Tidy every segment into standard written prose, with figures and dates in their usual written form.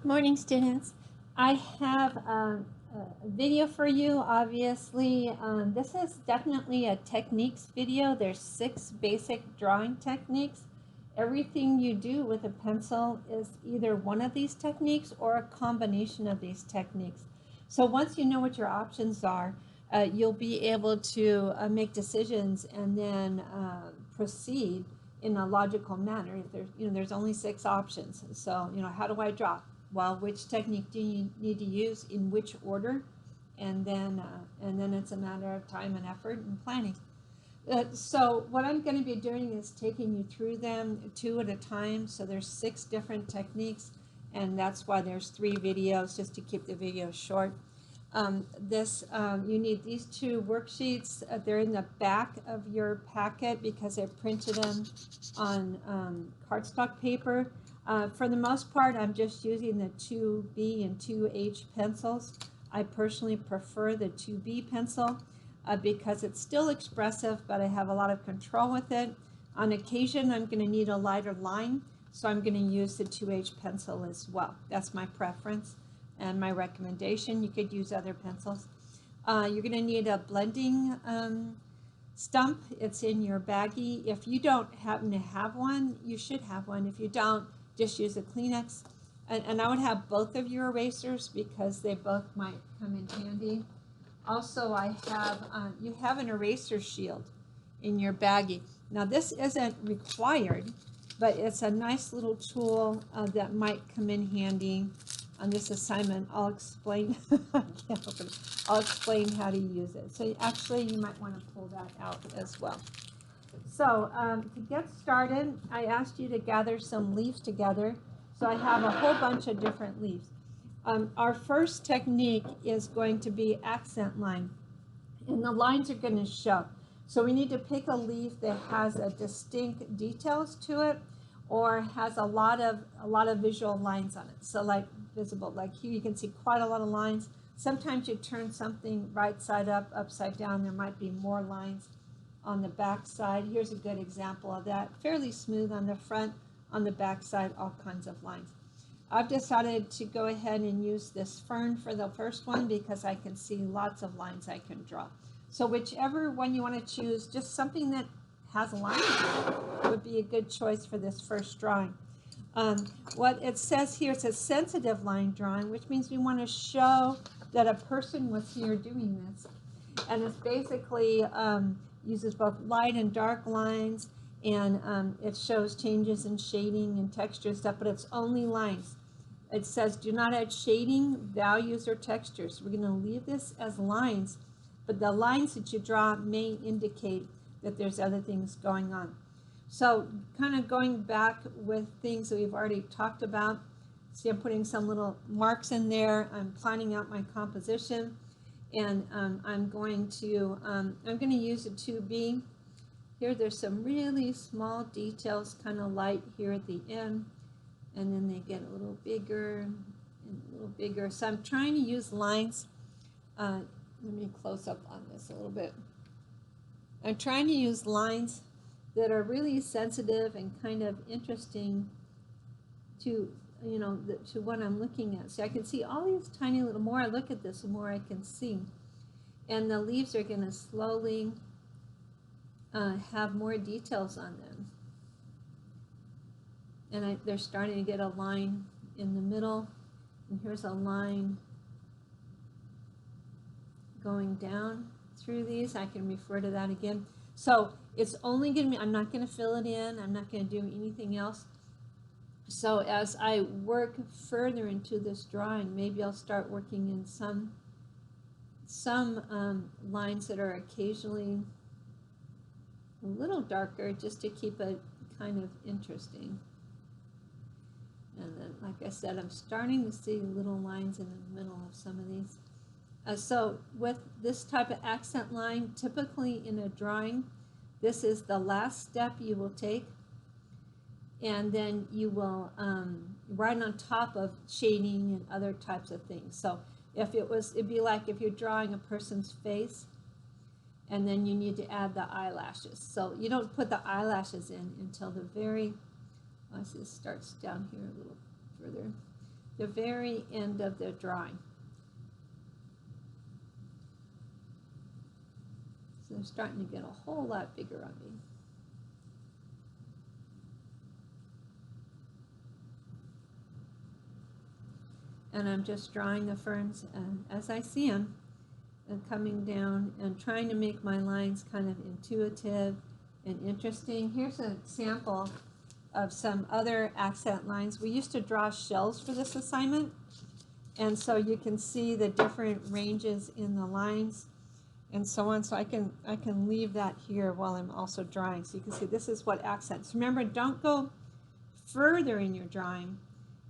Morning, students. I have a video for you, obviously. This is definitely a techniques video. There's 6 basic drawing techniques. Everything you do with a pencil is either one of these techniques or a combination of these techniques. So once you know what your options are, you'll be able to make decisions and then proceed in a logical manner. There's only 6 options. So, how do I draw? Well, which technique do you need to use in which order, and then it's a matter of time and effort and planning. So what I'm going to be doing is taking you through them 2 at a time. So there's 6 different techniques, and that's why there's 3 videos, just to keep the video short. You need these 2 worksheets. They're in the back of your packet because I printed them on cardstock paper. For the most part, I'm just using the 2B and 2H pencils. I personally prefer the 2B pencil because it's still expressive, but I have a lot of control with it. On occasion, I'm going to need a lighter line, so I'm going to use the 2H pencil as well. That's my preference and my recommendation. You could use other pencils. You're going to need a blending stump. It's in your baggie. If you don't happen to have one, you should have one. If you don't, just use a Kleenex. And I would have both of your erasers because they both might come in handy. Also, you have an eraser shield in your baggie. Now, this isn't required, but it's a nice little tool that might come in handy on this assignment. I'll explain. I can't open it. I'll explain how to use it. So actually, you might want to pull that out as well. So to get started, I asked you to gather some leaves together. So I have a whole bunch of different leaves. Our first technique is going to be accent line, and the lines are going to show. So we need to pick a leaf that has a distinct details to it, or has a lot of visual lines on it. So like visible, like here you can see quite a lot of lines. Sometimes you turn something right side up, upside down, there might be more lines on the back side. Here's a good example of that. Fairly smooth on the front, on the back side, all kinds of lines. I've decided to go ahead and use this fern for the first one because I can see lots of lines I can draw. So whichever one you want to choose, just something that has a line would be a good choice for this first drawing. What it says here, it's a sensitive line drawing, which means we want to show that a person was here doing this. And it's basically uses both light and dark lines, and it shows changes in shading and texture and stuff, but it's only lines. It says do not add shading, values, or textures. We're going to leave this as lines, but the lines that you draw may indicate that there's other things going on. So kind of going back with things that we've already talked about. See, I'm putting some little marks in there. I'm planning out my composition, and I'm going to use a 2B. Here there's some really small details, kind of light here at the end, and then they get a little bigger and a little bigger. So I'm trying to use lines. Let me close up on this a little bit. I'm trying to use lines that are really sensitive and kind of interesting to to what I'm looking at. So I can see all these tiny little, more I look at this, the more I can see. And the leaves are going to slowly have more details on them. And they're starting to get a line in the middle. And here's a line going down through these. I can refer to that again. So it's only going to be, I'm not going to fill it in. I'm not going to do anything else. So as I work further into this drawing, maybe I'll start working in some lines that are occasionally a little darker, just to keep it kind of interesting. And then, like I said, I'm starting to see little lines in the middle of some of these. So with this type of accent line, typically in a drawing, this is the last step you will take. And then you will right on top of shading and other types of things. So it'd be like if you're drawing a person's face, and then you need to add the eyelashes. So you don't put the eyelashes in until the very, this starts down here a little further. the very end of the drawing. So they're starting to get a whole lot bigger on me. And I'm just drawing the ferns as I see them and coming down and trying to make my lines kind of intuitive and interesting. Here's an example of some other accent lines. We used to draw shells for this assignment, and so you can see the different ranges in the lines and so on. So I can leave that here while I'm also drawing, so you can see this is what accents. Remember, don't go further in your drawing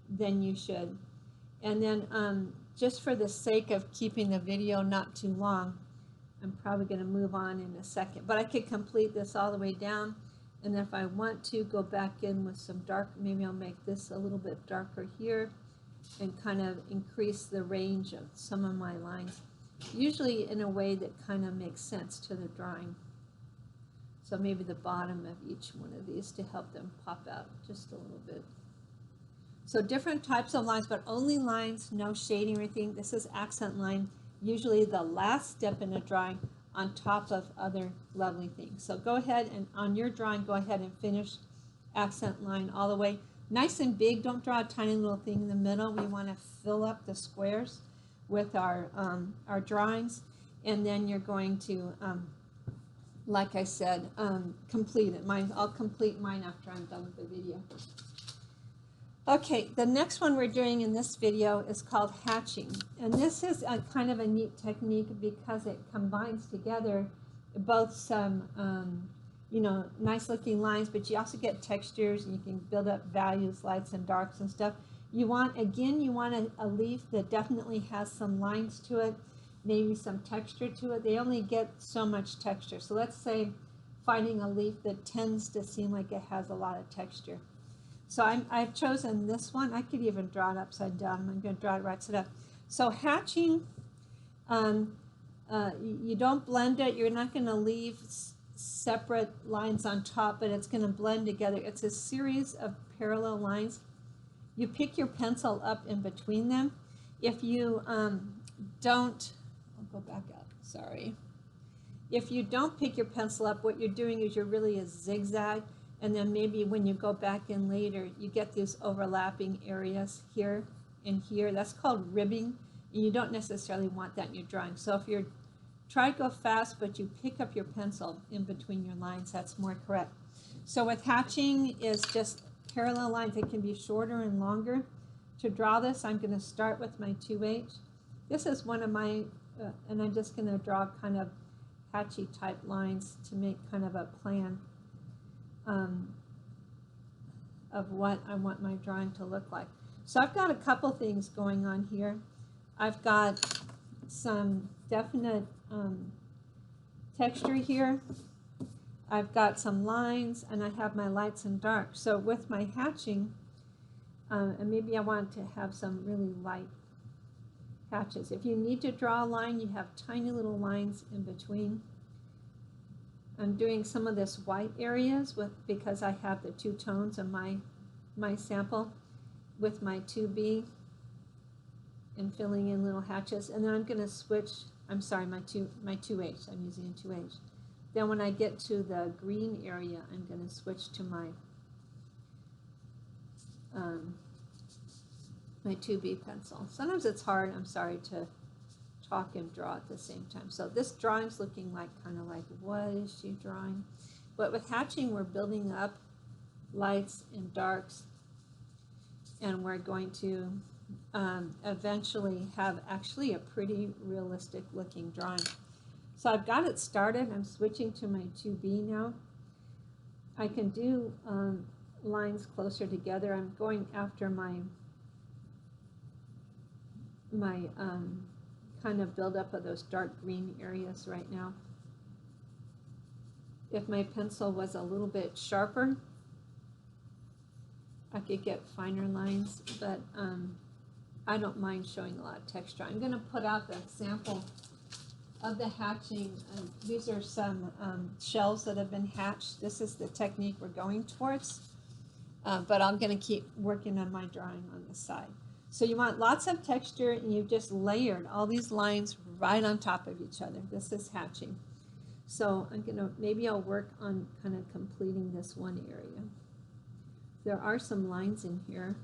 than you should. And then just for the sake of keeping the video not too long, I'm probably going to move on in a second. But I could complete this all the way down. And if I want to go back in with some dark, maybe I'll make this a little bit darker here and kind of increase the range of some of my lines, usually in a way that kind of makes sense to the drawing. So maybe the bottom of each one of these to help them pop out just a little bit. So different types of lines, but only lines, no shading or anything. This is accent line, usually the last step in a drawing on top of other lovely things. So go ahead and on your drawing, go ahead and finish accent line all the way. Nice and big, don't draw a tiny little thing in the middle. We want to fill up the squares with our drawings. And then you're going to, like I said, complete it. I'll complete mine after I'm done with the video. Okay, the next one we're doing in this video is called hatching. And this is a kind of a neat technique because it combines together both some, you know, nice looking lines, but you also get textures and you can build up values, lights and darks and stuff. You want, again, you want a leaf that definitely has some lines to it, maybe some texture to it. They only get so much texture. So let's say finding a leaf that tends to seem like it has a lot of texture. So I've chosen this one. I could even draw it upside down. I'm going to draw it right side up. So hatching, you don't blend it. You're not going to leave separate lines on top, but it's going to blend together. It's a series of parallel lines. You pick your pencil up in between them. If you don't, I'll go back up, sorry. If you don't pick your pencil up, what you're doing is you're really a zigzag. And then maybe when you go back in later, you get these overlapping areas here and here. That's called ribbing. And you don't necessarily want that in your drawing. So if you're try to go fast, but you pick up your pencil in between your lines, that's more correct. So with hatching is just parallel lines. They can be shorter and longer. To draw this, I'm going to start with my 2H. This is one of my, and I'm just going to draw kind of hatchy type lines to make kind of a plan of what I want my drawing to look like. So I've got a couple things going on here. I've got some definite texture here. I've got some lines and I have my lights and darks. So with my hatching, and maybe I want to have some really light hatches. If you need to draw a line, you have tiny little lines in between. I'm doing some of this white areas because I have the two tones of my sample with my 2B and filling in little hatches. And then I'm going to switch, I'm sorry, my 2H, I'm using a 2H. Then when I get to the green area, I'm going to switch to my 2B pencil. Sometimes it's hard, I'm sorry, to talk and draw at the same time. So this drawing's looking like kind of like, what is she drawing? But with hatching, we're building up lights and darks, and we're going to eventually have actually a pretty realistic looking drawing. So I've got it started. I'm switching to my 2B now. I can do lines closer together. I'm going after my kind of buildup of those dark green areas right now. If my pencil was a little bit sharper, I could get finer lines, but I don't mind showing a lot of texture. I'm going to put out the sample of the hatching. These are some shells that have been hatched. This is the technique we're going towards, but I'm going to keep working on my drawing on the side. So you want lots of texture, and you've just layered all these lines right on top of each other. This is hatching. So maybe I'll work on kind of completing this one area. There are some lines in here.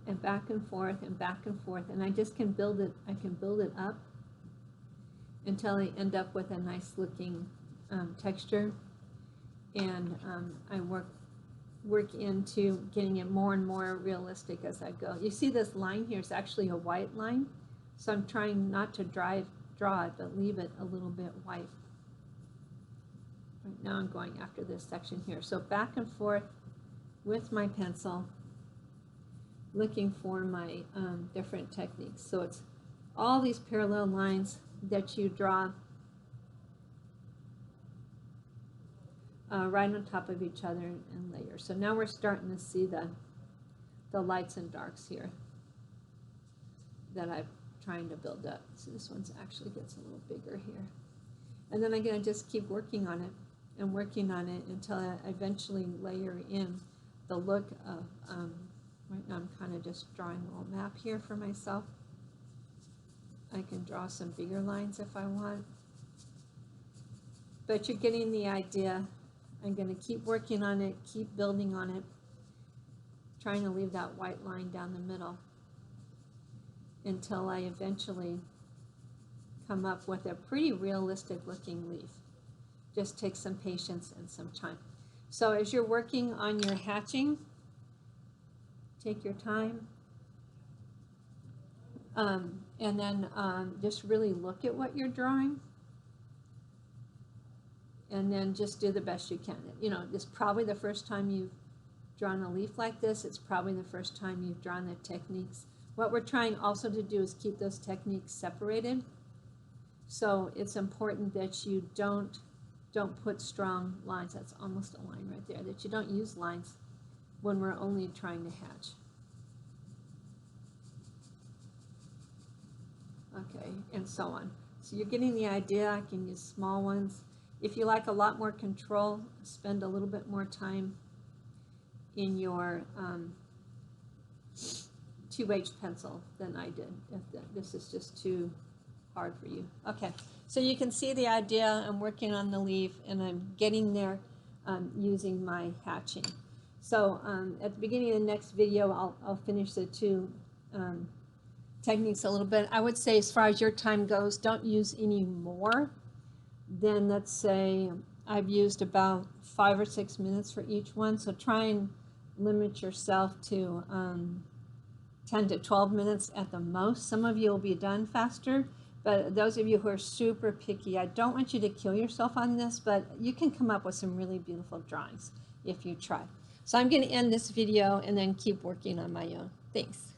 And back and forth and back and forth, and I just can build it. I can build it up until I end up with a nice looking texture, and I work into getting it more and more realistic as I go. You see this line here is actually a white line, so I'm trying not to draw it, but leave it a little bit white. Right now I'm going after this section here. So back and forth with my pencil, looking for my different techniques. So it's all these parallel lines that you draw right on top of each other and layers. So now we're starting to see the lights and darks here that I'm trying to build up. So this one's actually gets a little bigger here. And then I'm going to just keep working on it and working on it until I eventually layer in the look of, right now I'm kind of just drawing a little map here for myself. I can draw some bigger lines if I want. But you're getting the idea. I'm going to keep working on it, keep building on it, trying to leave that white line down the middle until I eventually come up with a pretty realistic looking leaf. Just takes some patience and some time. So as you're working on your hatching, take your time, and then just really look at what you're drawing, and then just do the best you can. You know, this is probably the first time you've drawn a leaf like this. It's probably the first time you've drawn the techniques. What we're trying also to do is keep those techniques separated. So it's important that you don't put strong lines. That's almost a line right there. That you don't use lines when we're only trying to hatch. Okay, and so on. So you're getting the idea. I can use small ones. If you like a lot more control, spend a little bit more time in your 2H pencil than I did. If this is just too hard for you. Okay, so you can see the idea. I'm working on the leaf, and I'm getting there using my hatching. So at the beginning of the next video, I'll finish the two techniques a little bit. I would say, as far as your time goes, don't use any more than, let's say, I've used about 5 or 6 minutes for each one. So try and limit yourself to 10 to 12 minutes at the most. Some of you will be done faster, but those of you who are super picky, I don't want you to kill yourself on this, but you can come up with some really beautiful drawings if you try. So I'm going to end this video and then keep working on my own. Thanks.